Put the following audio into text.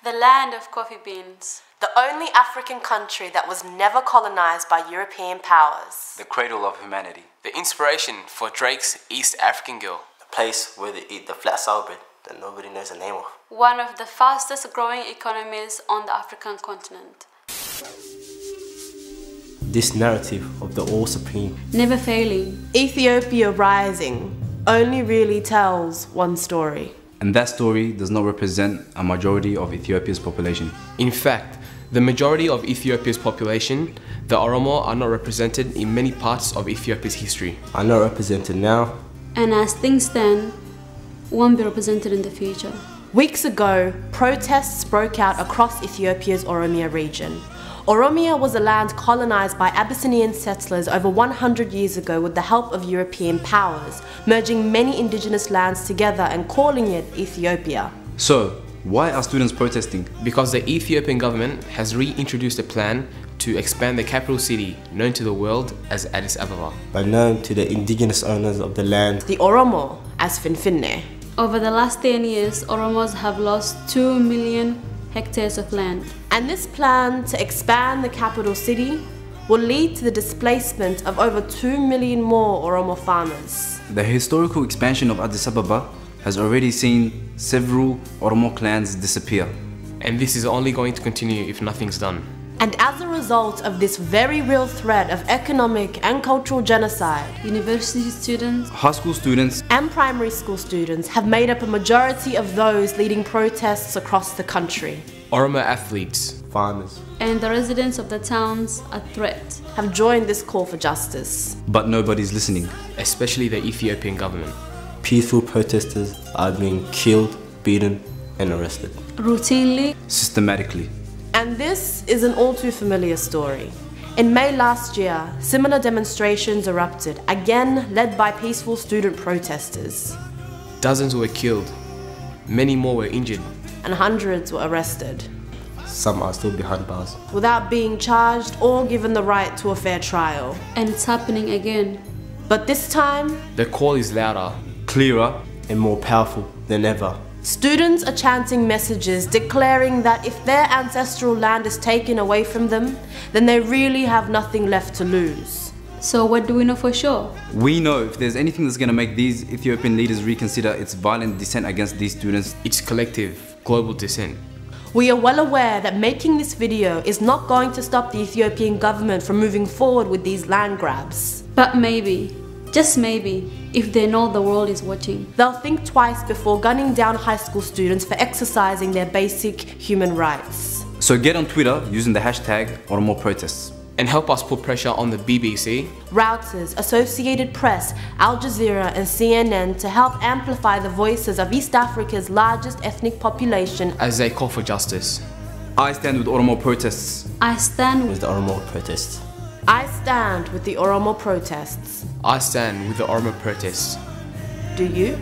The land of coffee beans. The only African country that was never colonized by European powers. The cradle of humanity. The inspiration for Drake's East African Girl. The place where they eat the flat sour bread that nobody knows the name of. One of the fastest growing economies on the African continent. This narrative of the all-supreme, never failing, Ethiopia rising only really tells one story. And that story does not represent a majority of Ethiopia's population. In fact, the majority of Ethiopia's population, the Oromo, are not represented in many parts of Ethiopia's history. are not represented now. and as things stand, won't be represented in the future. Weeks ago, protests broke out across Ethiopia's Oromia region. Oromia was a land colonized by Abyssinian settlers over 100 years ago with the help of European powers, merging many indigenous lands together and calling it Ethiopia. So, why are students protesting? Because the Ethiopian government has reintroduced a plan to expand the capital city, known to the world as Addis Ababa. But known to the indigenous owners of the land, The Oromo as Finfinne. Over the last 10 years, Oromos have lost 2 million hectares of land. And this plan to expand the capital city will lead to the displacement of over 2 million more Oromo farmers. The historical expansion of Addis Ababa has already seen several Oromo clans disappear. And this is only going to continue if nothing's done. And as a result of this very real threat of economic and cultural genocide, University students High school students and primary school students have made up a majority of those leading protests across the country, Oromo athletes farmers, and the residents of the towns are threat. have joined this call for justice. but nobody's listening. especially the Ethiopian government. peaceful protesters are being killed, beaten and arrested. Routinely, Systematically. And this is an all too familiar story. In May last year, similar demonstrations erupted, again led by peaceful student protesters, Dozens were killed, many more were injured. and hundreds were arrested, Some are still behind bars. without being charged or given the right to a fair trial. and it's happening again. But this time, The call is louder. Clearer. And more powerful than ever. students are chanting messages declaring that if their ancestral land is taken away from them, then they really have nothing left to lose. So what do we know for sure? We know if there's anything that's going to make these Ethiopian leaders reconsider its violent dissent against these students, It's collective, global dissent. We are well aware that making this video is not going to stop the Ethiopian government from moving forward with these land grabs. But maybe, just maybe, if they know the world is watching, They'll think twice before gunning down high school students for exercising their basic human rights. so get on Twitter using the hashtag OromoProtests. And help us put pressure on the BBC, Reuters, Associated Press, Al Jazeera and CNN to help amplify the voices of East Africa's largest ethnic population. as they call for justice. I stand with OromoProtests. I stand with With the Oromo protests. I stand with the Oromo protests. I stand with the Oromo protests. Do you?